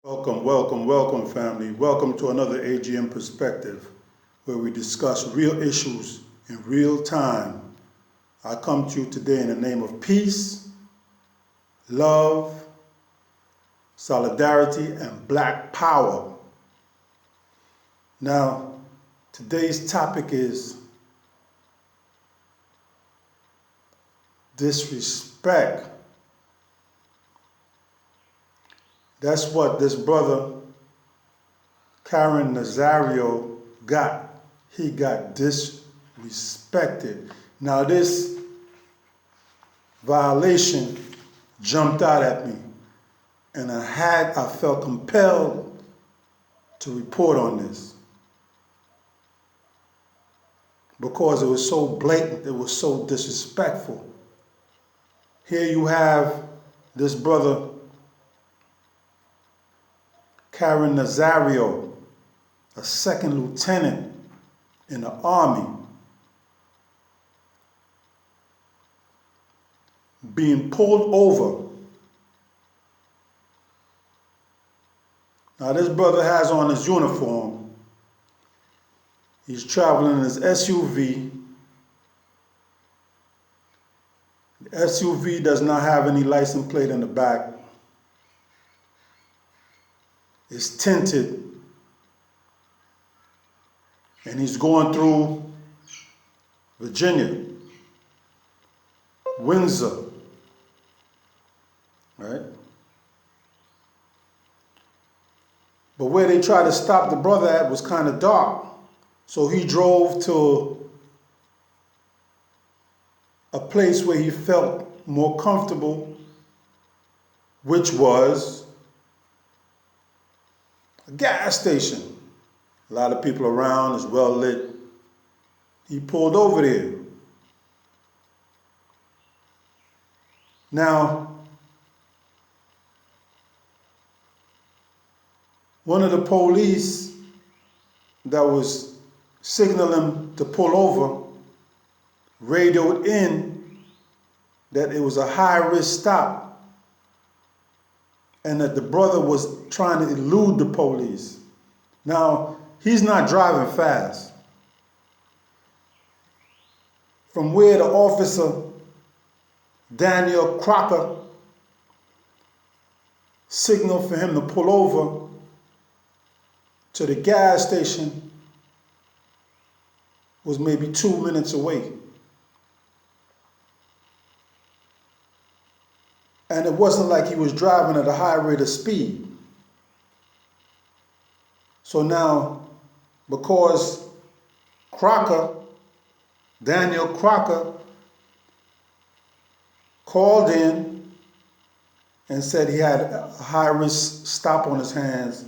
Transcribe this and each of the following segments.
Welcome, welcome, welcome, family. Welcome to another AGM Perspective, where we discuss real issues in real time. I come to you today in the name of peace, love, solidarity, and black power. Now, today's topic is disrespect. That's what this brother, Caron Nazario, got. He got disrespected. Now this violation jumped out at me, and I felt compelled to report on this because it was so blatant, it was so disrespectful. Here you have this brother, Caron Nazario, a second lieutenant in the Army, being pulled over. Now this brother has on his uniform. He's traveling in his SUV. The SUV does not have any license plate in the back. It's tinted, and he's going through Virginia, Windsor, right? But where they tried to stop the brother at was kind of dark, so he drove to a place where he felt more comfortable, which was a gas station. A lot of people around, it's well lit. He pulled over there. Now, one of the police that was signaling to pull over radioed in that it was a high-risk stop and that the brother was trying to elude the police. Now, he's not driving fast. From where the officer, Daniel Crocker, signaled for him to pull over to the gas station was maybe 2 minutes away. And it wasn't like he was driving at a high rate of speed. So now, because Daniel Crocker, called in and said he had a high-risk stop on his hands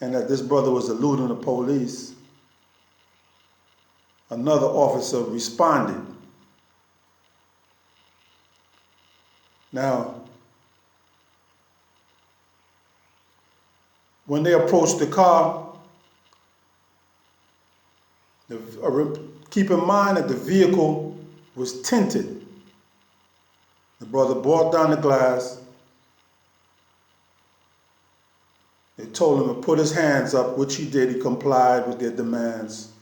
and that this brother was eluding the police, another officer responded. Now, when they approached the car, keep in mind that the vehicle was tinted. The brother brought down the glass. They told him to put his hands up, which he did. He complied with their demands,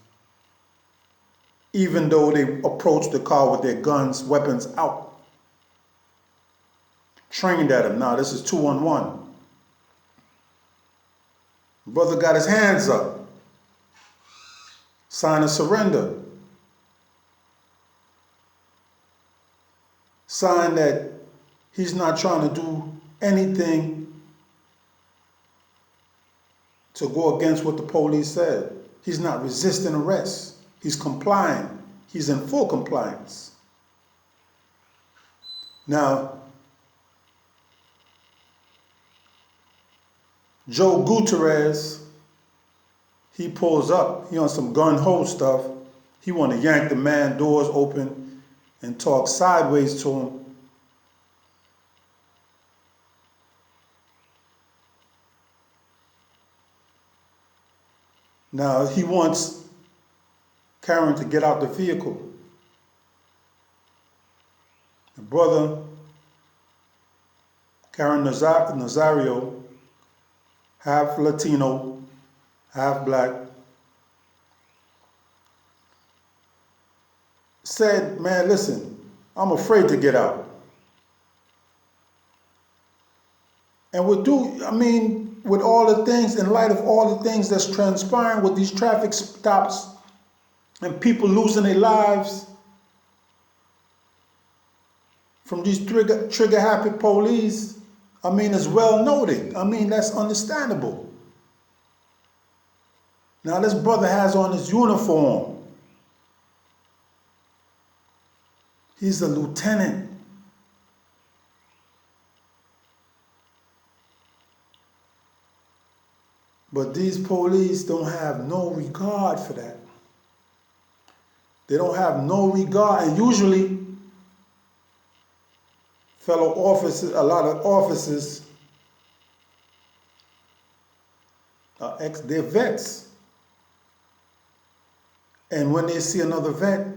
even though they approached the car with their guns, weapons out. Trained at him. Now, this is 2-on-1. Brother got his hands up. Sign of surrender. Sign that he's not trying to do anything to go against what the police said. He's not resisting arrest. He's complying. He's in full compliance. Now, Joe Gutierrez, he pulls up. He on some gun-ho stuff. He want to yank the man doors open and talk sideways to him. Now, he wants Caron to get out the vehicle. The brother, Caron Nazario, half Latino, half black, said, man, listen, I'm afraid to get out. And with all the things, in light of all the things that's transpiring with these traffic stops and people losing their lives from these trigger happy police, it's well noted. That's understandable. Now this brother has on his uniform. He's a lieutenant. But these police don't have no regard for that. They don't have no regard. And usually, fellow officers, a lot of officers, they're vets. And when they see another vet,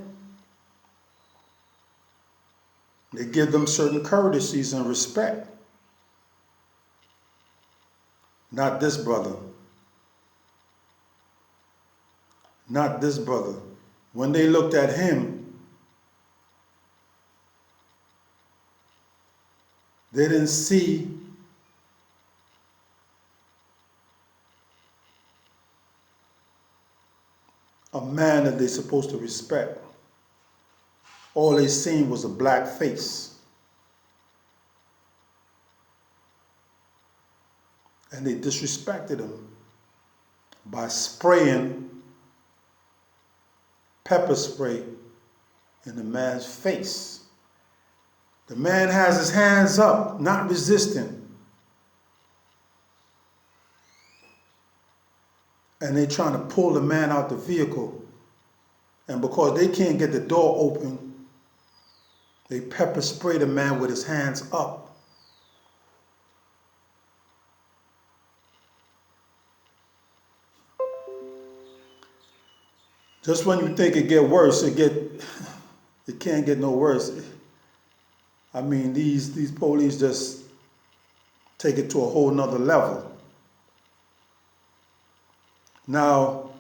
they give them certain courtesies and respect. Not this brother. Not this brother. When they looked at him, they didn't see a man that they're supposed to respect. All they seen was a black face. And they disrespected him by spraying pepper spray in the man's face. The man has his hands up, not resisting. And they're trying to pull the man out the vehicle. And because they can't get the door open, they pepper spray the man with his hands up. Just when you think it get worse, it can't get no worse. These police just take it to a whole nother level. Now,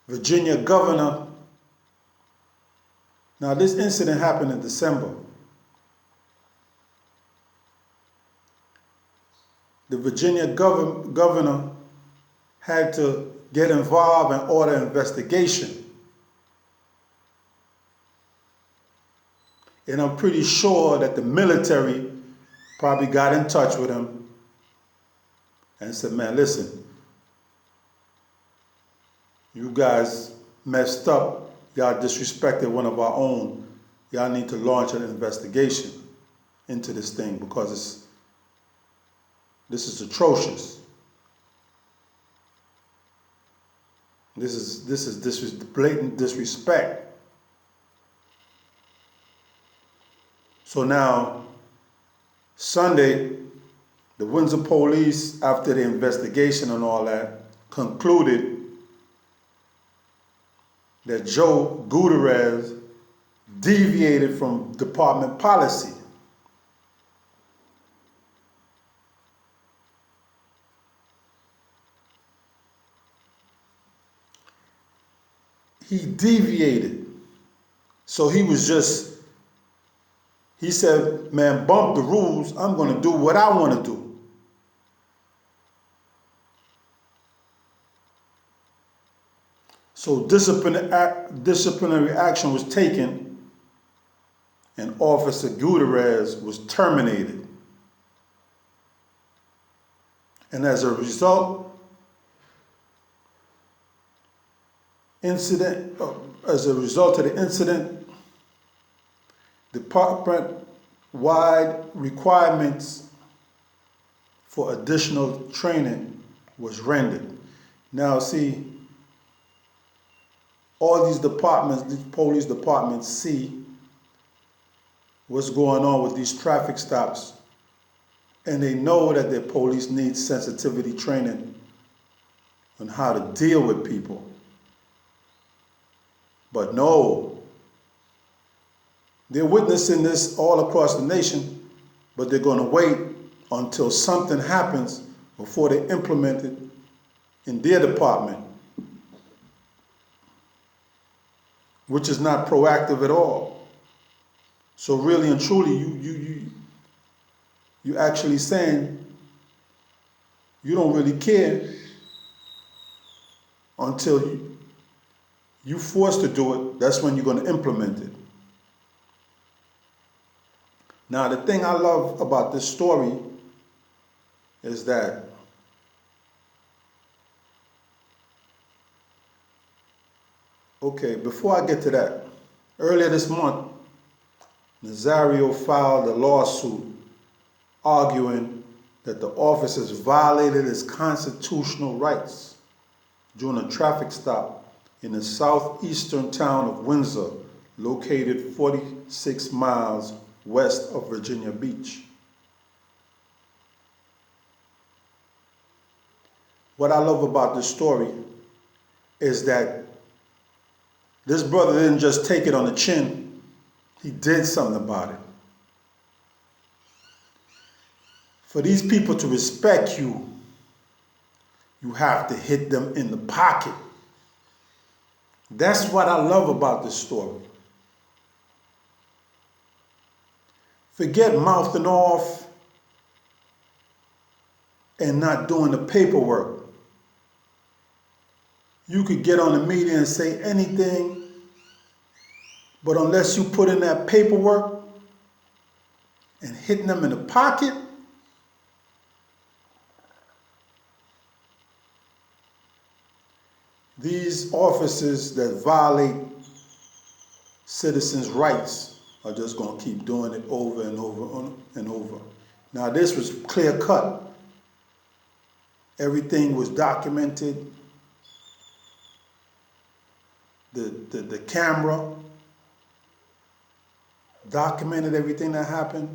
Virginia governor, now this incident happened in December. The Virginia governor had to get involved and order an investigation. And I'm pretty sure that the military probably got in touch with him and said, man, listen, you guys messed up. Y'all disrespected one of our own. Y'all need to launch an investigation into this thing because this is atrocious. This is blatant disrespect. So now, Sunday, the Windsor police, after the investigation and all that, concluded that Joe Gutierrez deviated from department policy. He deviated. So he said, man, bump the rules. I'm going to do what I want to do. So disciplinary action was taken and Officer Gutierrez was terminated. And as a result of the incident, department-wide requirements for additional training was rendered. Now see, all these departments, these police departments see what's going on with these traffic stops, and they know that their police need sensitivity training on how to deal with people. But no, they're witnessing this all across the nation, but they're going to wait until something happens before they implement it in their department, which is not proactive at all. So really and truly, you actually saying you don't really care until you forced to do it. That's when you're going to implement it. Now, the thing I love about this story is that okay, before I get to that, earlier this month, Nazario filed a lawsuit arguing that the officers violated his constitutional rights during a traffic stop in the southeastern town of Windsor, located 46 miles west of Virginia Beach. What I love about this story is that this brother didn't just take it on the chin, he did something about it. For these people to respect you, you have to hit them in the pocket. That's what I love about this story. Forget mouthing off and not doing the paperwork. You could get on the media and say anything, but unless you put in that paperwork and hitting them in the pocket, these officers that violate citizens' rights are just going to keep doing it over and over and over. Now, this was clear cut. Everything was documented. The camera documented everything that happened.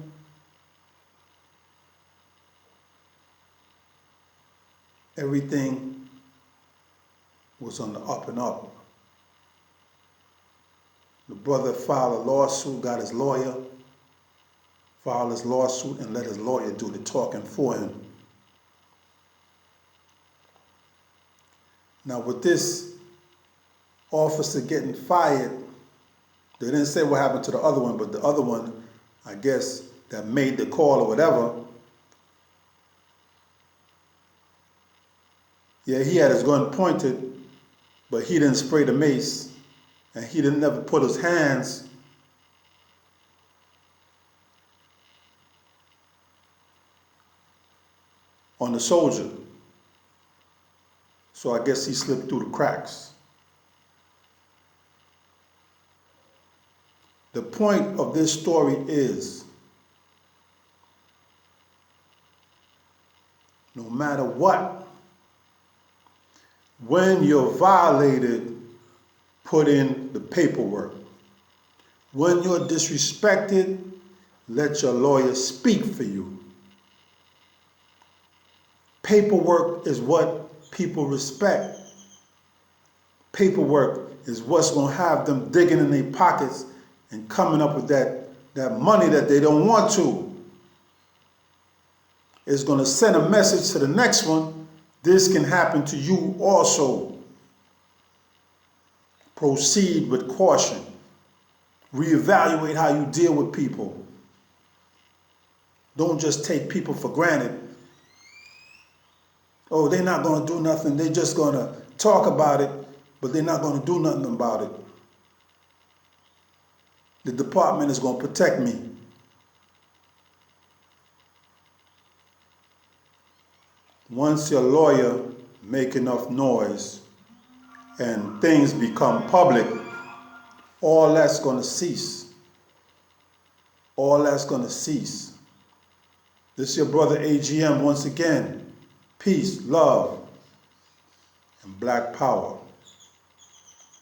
Everything was on the up and up. The brother filed a lawsuit, got his lawyer, filed his lawsuit, and let his lawyer do the talking for him. Now, with this officer getting fired, they didn't say what happened to the other one, but the other one, I guess, that made the call or whatever, yeah, he had his gun pointed, but he didn't spray the mace, and he didn't never put his hands on the soldier. So I guess he slipped through the cracks. The point of this story is, no matter what, when you're violated, put in the paperwork. When you're disrespected, let your lawyer speak for you. Paperwork is what people respect. Paperwork is what's going to have them digging in their pockets and coming up with that money that they don't want to. It's going to send a message to the next one. This can happen to you also. Proceed with caution. Reevaluate how you deal with people. Don't just take people for granted. Oh, they're not going to do nothing. They're just going to talk about it, but they're not going to do nothing about it. The department is going to protect me. Once your lawyer make enough noise and things become public, all that's going to cease. All that's going to cease. This is your brother AGM once again. Peace, love, and black power.